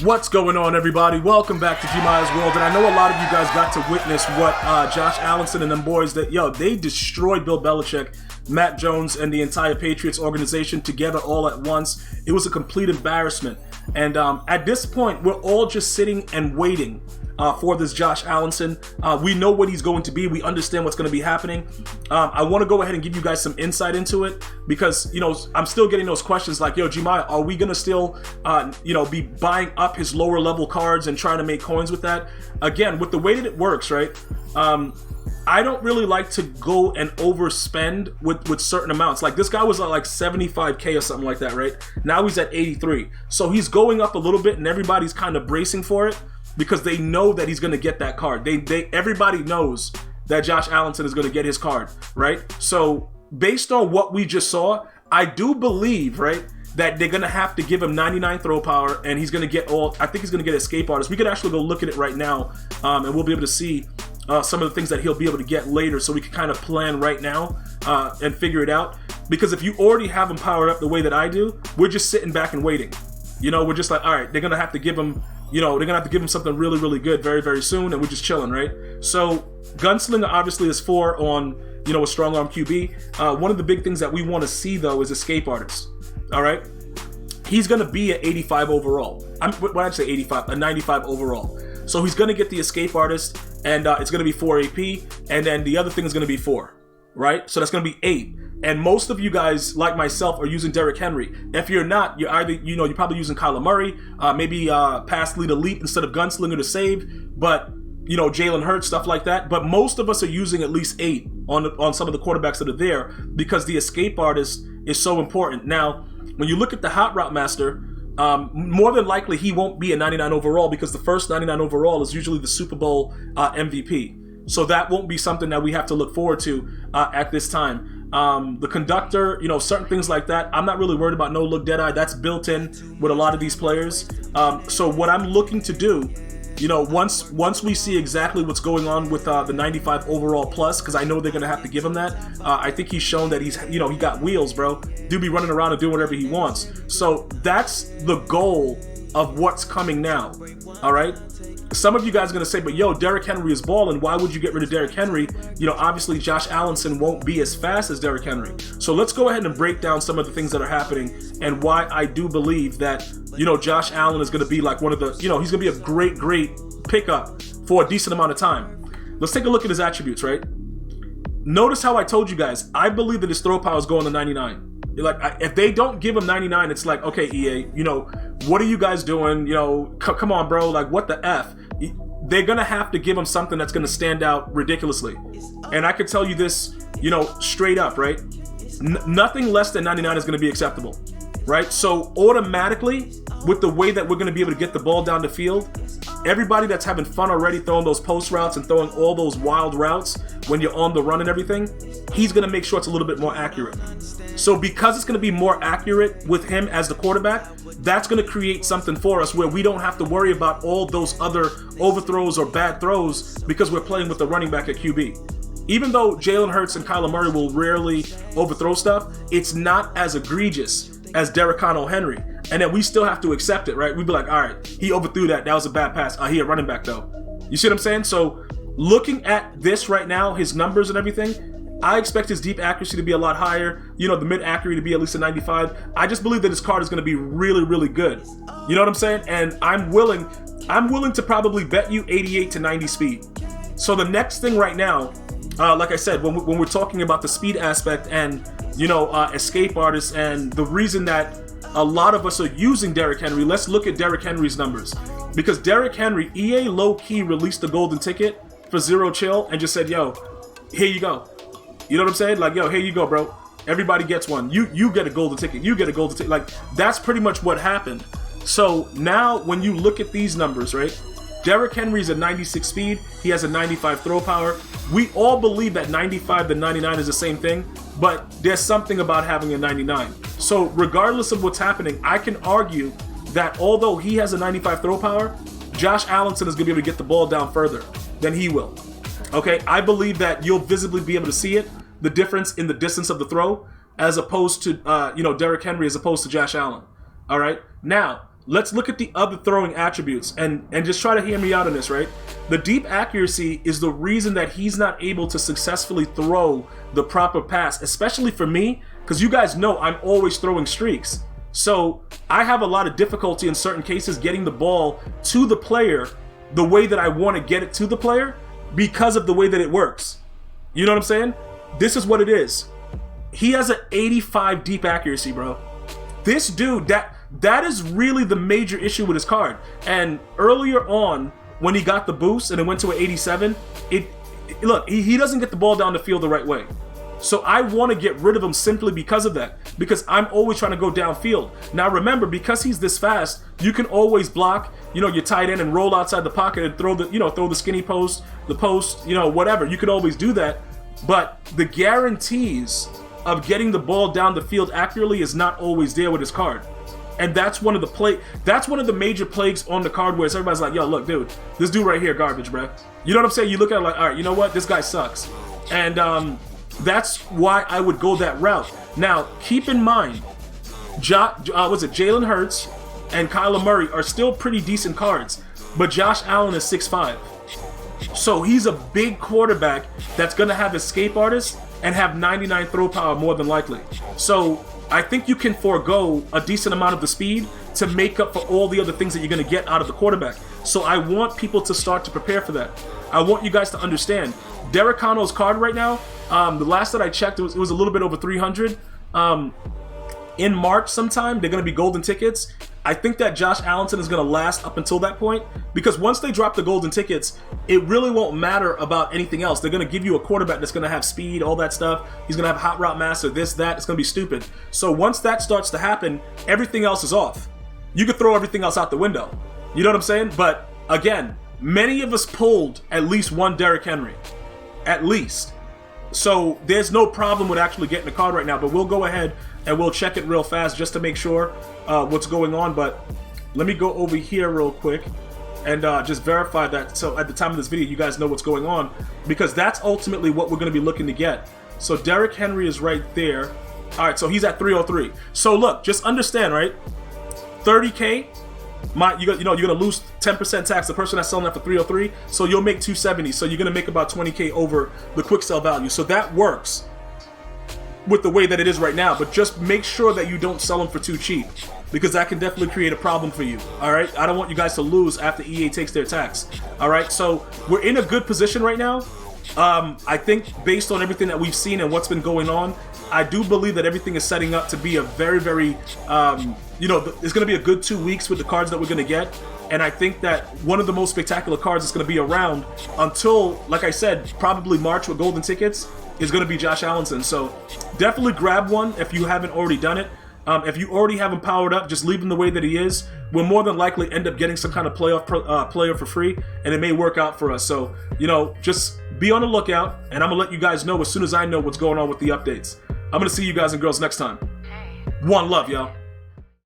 What's going on, everybody? Welcome back to GmiasWorld, and I know a lot of you guys got to witness what Josh Allenson and them boys they destroyed Bill Belichick, Matt Jones, and the entire Patriots organization together all at once. It was a complete embarrassment, and at this point, we're all just sitting and waiting for this Josh Allenson. We know what he's going to be. We understand what's going to be happening. I want to go ahead and give you guys some insight into it because, I'm still getting those questions like, yo, Gmia, are we going to still, be buying up his lower level cards and trying to make coins with that? Again, with the way that it works, right? I don't really like to go and overspend with certain amounts. Like this guy was at like 75K or something like that, right? Now he's at 83. So he's going up a little bit and everybody's kind of bracing for it, because they know that he's going to get that card. Everybody knows that Josh Allenson is going to get his card, right? So based on what we just saw, I do believe, right, that they're going to have to give him 99 throw power, and he's going to get I think he's going to get escape artist. We could actually go look at it right now, and we'll be able to see some of the things that he'll be able to get later, so we can kind of plan right now and figure it out. Because if you already have him powered up the way that I do, we're just sitting back and waiting. We're just like, all right, they're going to have to give him they're going to have to give him something really, really good very, very soon, and we're just chilling, right? So Gunslinger obviously is 4 on, a strong arm QB. One of the big things that we want to see, though, is escape artist, all right? He's going to be at 85 overall. Why did I say 85? A 95 overall. So he's going to get the escape artist, and it's going to be 4 AP, and then the other thing is going to be 4, right? So that's going to be 8. And most of you guys, like myself, are using Derrick Henry. If you're not, you're either, you're probably using Kyler Murray, maybe pass lead elite instead of gunslinger to save, but, Jalen Hurts, stuff like that. But most of us are using at least 8 on some of the quarterbacks that are there because the escape artist is so important. Now, when you look at the Hot Route Master, more than likely he won't be a 99 overall because the first 99 overall is usually the Super Bowl MVP. So that won't be something that we have to look forward to at this time. The conductor, certain things like that, I'm not really worried about no look Deadeye. That's built in with a lot of these players. So what I'm looking to do, once we see exactly what's going on with the 95 overall plus, because I know they're going to have to give him that. I think he's shown that he's, he got wheels, bro. Dude be running around and doing whatever he wants. So that's the goal of what's coming now. All right. Some of you guys are going to say, but yo, Derrick Henry is balling. Why would you get rid of Derrick Henry? Obviously Josh Allenson won't be as fast as Derrick Henry. So let's go ahead and break down some of the things that are happening and why I do believe that, Josh Allen is going to be like one of the, he's going to be a great pickup for a decent amount of time. Let's take a look at his attributes, right? Notice how I told you guys, I believe that his throw power is going to 99. If they don't give him 99, it's like, okay, EA, what are you guys doing? Come on, bro. Like, what the F? They're going to have to give him something that's going to stand out ridiculously. And I could tell you this, straight up, right? Nothing less than 99 is going to be acceptable, right? So automatically, with the way that we're going to be able to get the ball down the field, everybody that's having fun already throwing those post routes and throwing all those wild routes when you're on the run and everything, he's going to make sure it's a little bit more accurate. So because it's going to be more accurate with him as the quarterback, that's going to create something for us where we don't have to worry about all those other overthrows or bad throws because we're playing with the running back at QB. Even though Jalen Hurts and Kyler Murray will rarely overthrow stuff, it's not as egregious as Derrick Henry. And then we still have to accept it, right? We'd be like, all right, he overthrew that. That was a bad pass. He a running back, though. You see what I'm saying? So looking at this right now, his numbers and everything, I expect his deep accuracy to be a lot higher. The mid accuracy to be at least a 95. I just believe that his card is going to be really, really good. You know what I'm saying? And I'm willing to probably bet you 88 to 90 speed. So the next thing right now, like I said, when we're talking about the speed aspect and, escape artists and the reason that a lot of us are using Derrick Henry, let's look at Derrick Henry's numbers. Because Derrick Henry, EA low-key released the golden ticket for Zero Chill and just said, yo, here you go. You know what I'm saying? Like, yo, here you go, bro. Everybody gets one. You get a golden ticket. You get a golden ticket. Like, that's pretty much what happened. So now when you look at these numbers, right? Derrick Henry's a 96 speed. He has a 95 throw power. We all believe that 95 to 99 is the same thing, but there's something about having a 99. So regardless of what's happening, I can argue that although he has a 95 throw power, Josh Allenson is going to be able to get the ball down further than he will. Okay, I believe that you'll visibly be able to see it, the difference in the distance of the throw, as opposed to, Derrick Henry as opposed to Josh Allen. All right, now let's look at the other throwing attributes and just try to hear me out on this, right? The deep accuracy is the reason that he's not able to successfully throw the proper pass, especially for me, because you guys know I'm always throwing streaks. So I have a lot of difficulty in certain cases getting the ball to the player the way that I want to get it to the player because of the way that it works. You know what I'm saying? This is what it is. He has an 85 deep accuracy, bro. This dude, that is really the major issue with his card. And earlier on, when he got the boost and it went to an 87, look, he doesn't get the ball down the field the right way. So I want to get rid of him simply because of that, because I'm always trying to go downfield. Now remember, because he's this fast, you can always block, your tight end and roll outside the pocket and throw the skinny post, the post, whatever. You can always do that, but the guarantees of getting the ball down the field accurately is not always there with his card. And that's one of the major plagues on the card, where everybody's like, yo, look, dude, this dude right here, garbage, bro. You know what I'm saying? You look at it like, all right, you know what? This guy sucks. And that's why I would go that route. Now, keep in mind, Jalen Hurts and Kyler Murray are still pretty decent cards, but Josh Allen is 6'5". So he's a big quarterback that's going to have escape artists and have 99 throw power more than likely. So I think you can forego a decent amount of the speed to make up for all the other things that you're going to get out of the quarterback. So I want people to start to prepare for that. I want you guys to understand, Derek Connell's card right now, the last that I checked, it was a little bit over 300. In March sometime, they're going to be golden tickets. I think that Josh Allenson is going to last up until that point, because once they drop the golden tickets, it really won't matter about anything else. They're going to give you a quarterback that's going to have speed, all that stuff. He's going to have hot route master, this, that. It's going to be stupid. So once that starts to happen, everything else is off. You could throw everything else out the window. You know what I'm saying? But again, many of us pulled at least one Derrick Henry. At least. So there's no problem with actually getting the card right now, but we'll go ahead and we'll check it real fast just to make sure what's going on. But let me go over here real quick and just verify that, so at the time of this video you guys know what's going on, because that's ultimately what we're going to be looking to get. So Derrick Henry is right there. All right, so he's at 303. So look, just understand, right? 30K, you're gonna lose 10% tax. The person that's selling that for 303, so you'll make 270. So you're gonna make about 20K over the quick sell value. So that works with the way that it is right now. But just make sure that you don't sell them for too cheap, because that can definitely create a problem for you. All right, I don't want you guys to lose after EA takes their tax. All right, so we're in a good position right now. I think based on everything that we've seen and what's been going on, I do believe that everything is setting up to be a very, very, it's going to be a good 2 weeks with the cards that we're going to get. And I think that one of the most spectacular cards that's going to be around until, like I said, probably March with golden tickets is going to be Josh Allenson. So definitely grab one if you haven't already done it. If you already have him powered up, just leave him the way that he is. We'll more than likely end up getting some kind of playoff player for free, and it may work out for us. So, just be on the lookout, and I'm going to let you guys know as soon as I know what's going on with the updates. I'm going to see you guys and girls next time. One love, y'all.